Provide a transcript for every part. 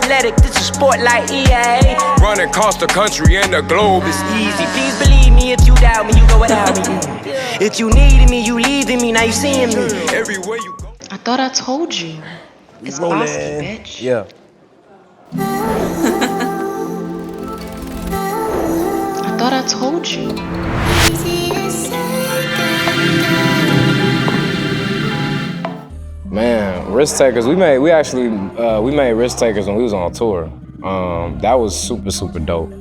athletic, this is sport like EA. Running across the country and the globe is Easy, please believe me. If you doubt me, you go without me. If you needed me, you leaving me, now you seeing me. everywhere you go. I thought I told you. It's Bosky, bitch. Yeah. I thought I told you. Man, Risk Takers. We made Risk Takers when we was on tour. That was super dope.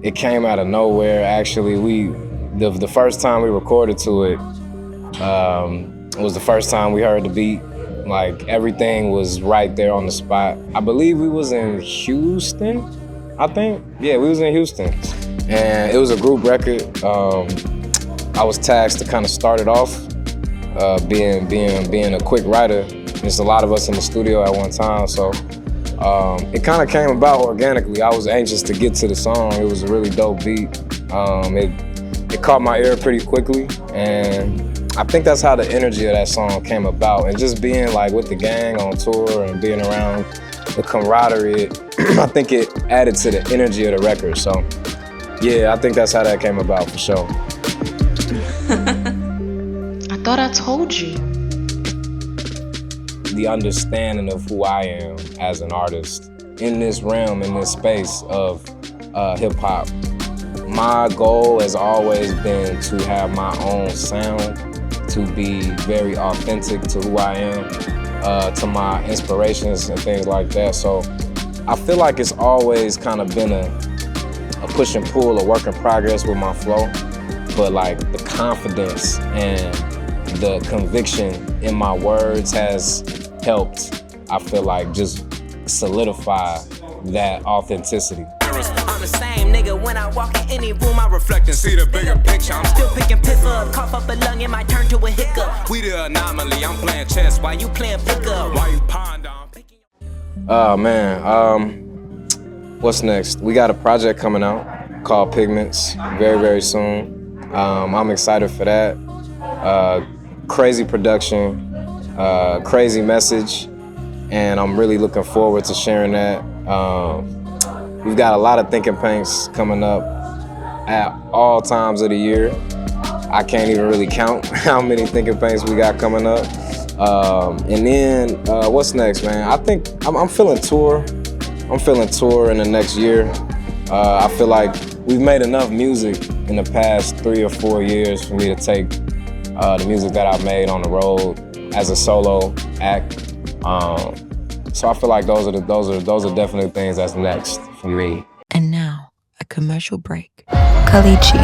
It came out of nowhere. Actually, the first time we recorded to it was the first time we heard the beat. Like everything was right there on the spot. I believe we was in Houston. I think. Yeah, we was in Houston, and it was a group record. I was tasked to kind of start it off. Being a quick writer, there's a lot of us in the studio at one time, so it kind of came about organically. I was anxious to get to the song. It was a really dope beat. It caught my ear pretty quickly, and I think that's how the energy of that song came about. And just being like with the gang on tour and being around the camaraderie, I think it added to the energy of the record. So yeah, I think that's how that came about for sure. I thought I told you. The understanding of who I am as an artist in this realm, in this space of hip hop. My goal has always been to have my own sound, to be very authentic to who I am, to my inspirations and things like that. So I feel like it's always kind of been a push and pull, a work in progress with my flow, but like the confidence and the conviction in my words has helped, I feel like, just solidify that authenticity. I'm the same nigga when I walk in any room, I Reflect and see the bigger picture. I'm still picking piss up, cough up a lung, it might turn to a hiccup. We the anomaly. I'm playing chess while you Playing pickup. while you ponder. I'm picking. Oh man, what's next? We got a project coming out called Pigments very soon. I'm excited for that. Crazy production, crazy message, and I'm really looking forward to sharing that. We've got a lot of thinking paints coming up at all times of the year. I can't even really count how many thinking paints we got coming up. And then what's next, man? I think I'm feeling tour. I'm feeling tour in the next year. I feel like we've made enough music in the past 3 or 4 years for me to take the music that I've made on the road as a solo act. So I feel like those are definitely things that's next for me. And now, a commercial break. Kalichi.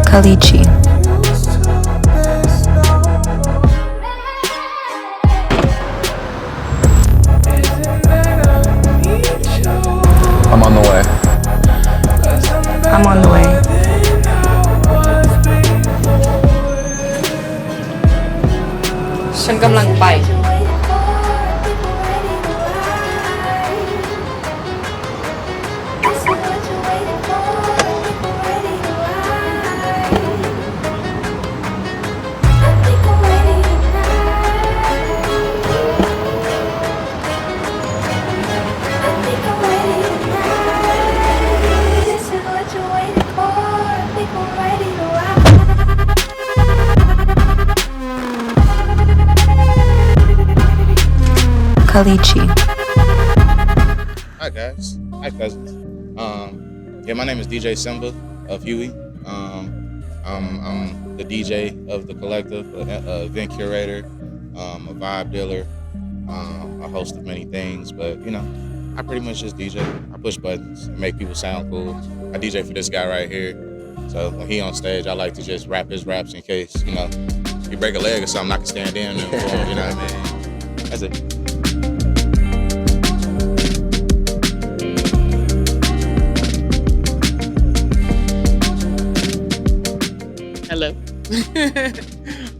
Kalichi. I'm on the way. I'm on the way.ฉันกำลังไป Kalichi. Hi guys, hi cousins. Yeah, my name is DJ Simba of Huey. I'm the DJ of the collective, event curator, a vibe dealer, a host of many things. But you know, I pretty much just DJ. I push buttons and make people sound cool. I DJ for this guy right here. So when he on stage, I like to just rap his raps in case you break a leg or something, I can stand in for him. You know what I mean? That's it. Hello.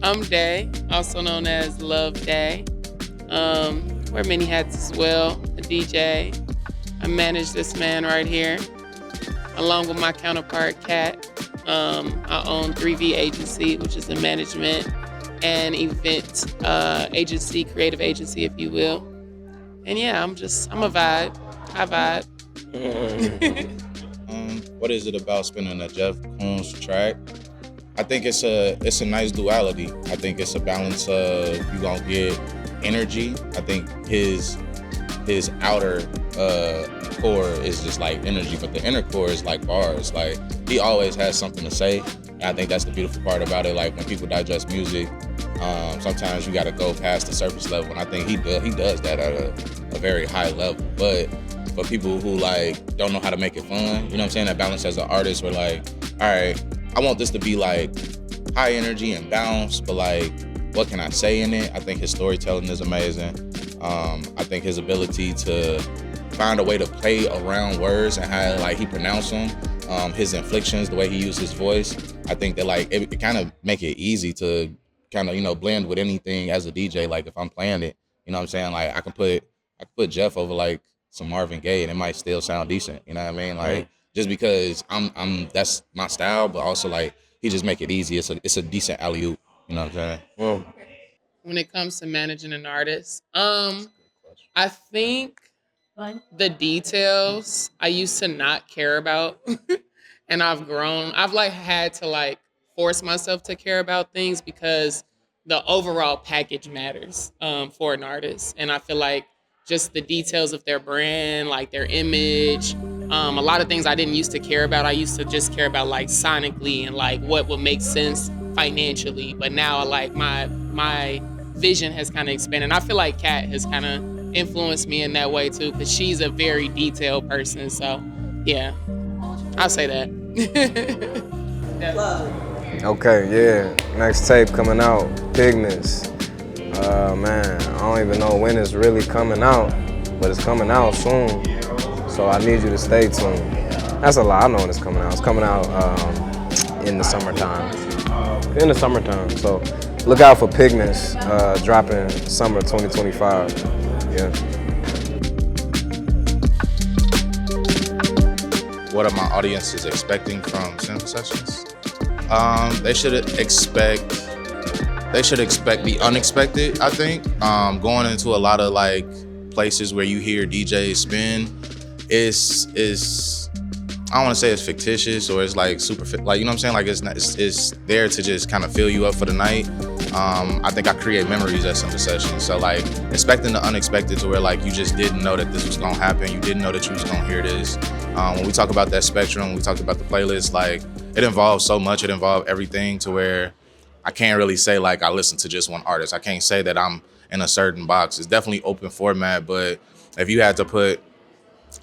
I'm Day, also known as Love Day. wear many hats as well. A DJ. I manage this man right here, along with my counterpart, Kat. I own 3V Agency, which is a management and event agency, creative agency, if you will. And yeah, I'm a vibe. I vibe. What is it about spinning a Jeff Koonz track? I think it's a nice duality. I think it's a balance of you gonna get energy. I think his outer core is just like energy, but the inner core is like bars. Like he always has something to say. And I think that's the beautiful part about it. Like when people digest music, sometimes you gotta go past the surface level, and I think he does that at a very high level. But for people who like don't know how to make it fun, you know what I'm saying? That balance as an artist, we're like, all right, I want this to be like high energy and bounce, but like, what can I say in it? I think his storytelling is amazing. I think his ability to find a way to play around words and how like he pronounced them, his inflections, the way he used his voice. I think that like it kind of make it easy to kind of blend with anything as a DJ. Like if I'm playing it, you know what I'm saying? Like I can put Jeff over like some Marvin Gaye and it might still sound decent. You know what I mean? Like just because I'm that's my style, but also like he just make it easy. It's a decent alley-oop. You know what I'm saying? Well, When it comes to managing an artist, I think the details I used to not care about, and I've grown. I've like had to like force myself to care about things because the overall package matters for an artist, and I feel like just the details of their brand, like their image, a lot of things I didn't used to care about. I used to just care about like sonically and like what would make sense financially, but now like my vision has kind of expanded. I feel like Kat has kind of influenced me in that way too, because she's a very detailed person. So yeah, I'll say that. okay, yeah. Next tape coming out, Pigments. Man, I don't even know when it's really coming out, but it's coming out soon. So I need you to stay tuned. That's a lie. I know when it's coming out. It's coming out in the summertime. In the summertime. So look out for Pigments dropping summer 2025. Yeah. What are my audiences expecting from Simple Sessions? They should expect the unexpected, I think. Going into a lot of like places where you hear DJs spin is I don't want to say it's fictitious or it's like super like, you know what I'm saying? Like it's there to just kind of fill you up for the night. I think I create memories at Simple Sessions. So like expecting the unexpected to where like you just didn't know that this was gonna happen. You didn't know that you was gonna hear this. When we talk about that spectrum, we talked about the playlist, like it involves so much. It involved everything to where I can't really say like I listen to just one artist. I can't say that I'm in a certain box. It's definitely open format, but if you had to put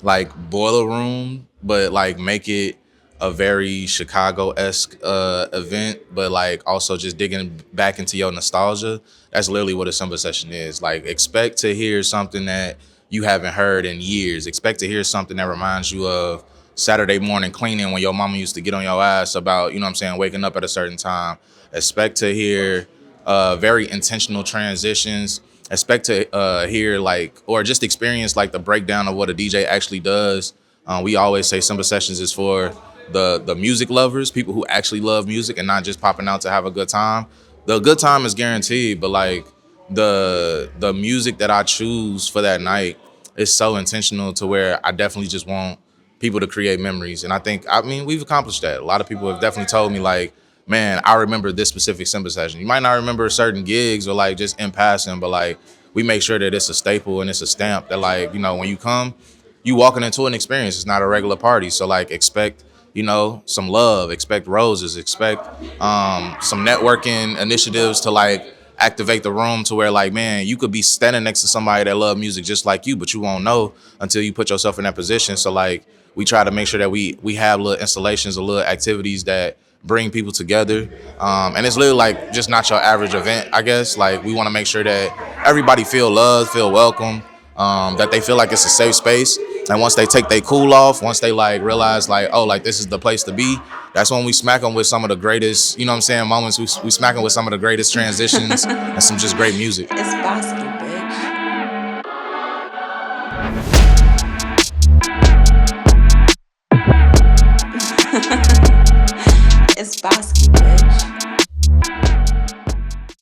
like Boiler Room, but like make it a very Chicago-esque event, but like also just digging back into your nostalgia, that's literally what a Simple Session is. Like expect to hear something that you haven't heard in years. Expect to hear something that reminds you of Saturday morning cleaning when your mama used to get on your ass about, you know what I'm saying, waking up at a certain time. Expect to hear very intentional transitions. Expect to hear like, or just experience like the breakdown of what a DJ actually does. We always say Simple Sessions is for the music lovers, people who actually love music and not just popping out to have a good time. The good time is guaranteed, but like the music that I choose for that night is so intentional to where I definitely just want people to create memories. And I mean, we've accomplished that. A lot of people have definitely told me like, man, I remember this specific Simple Session. You might not remember certain gigs or like just in passing, but like we make sure that it's a staple and it's a stamp that like, you know, when you come, you walking into an experience. It's not a regular party. So like expect, you know, some love, expect roses, expect some networking initiatives to like activate the room to where like, man, you could be standing next to somebody that love music just like you, but you won't know until you put yourself in that position. So like we try to make sure that we have little installations or little activities that bring people together. And it's literally like just not your average event, I guess. Like we want to make sure that everybody feel loved, feel welcome, that they feel like it's a safe space. And once they take their cool off, once they like realize like, oh, like this is the place to be, that's when we smack them with some of the greatest, you know what I'm saying, moments. We smack them with some of the greatest transitions and some just great music. It's basket, bitch. It's Bosky, bitch.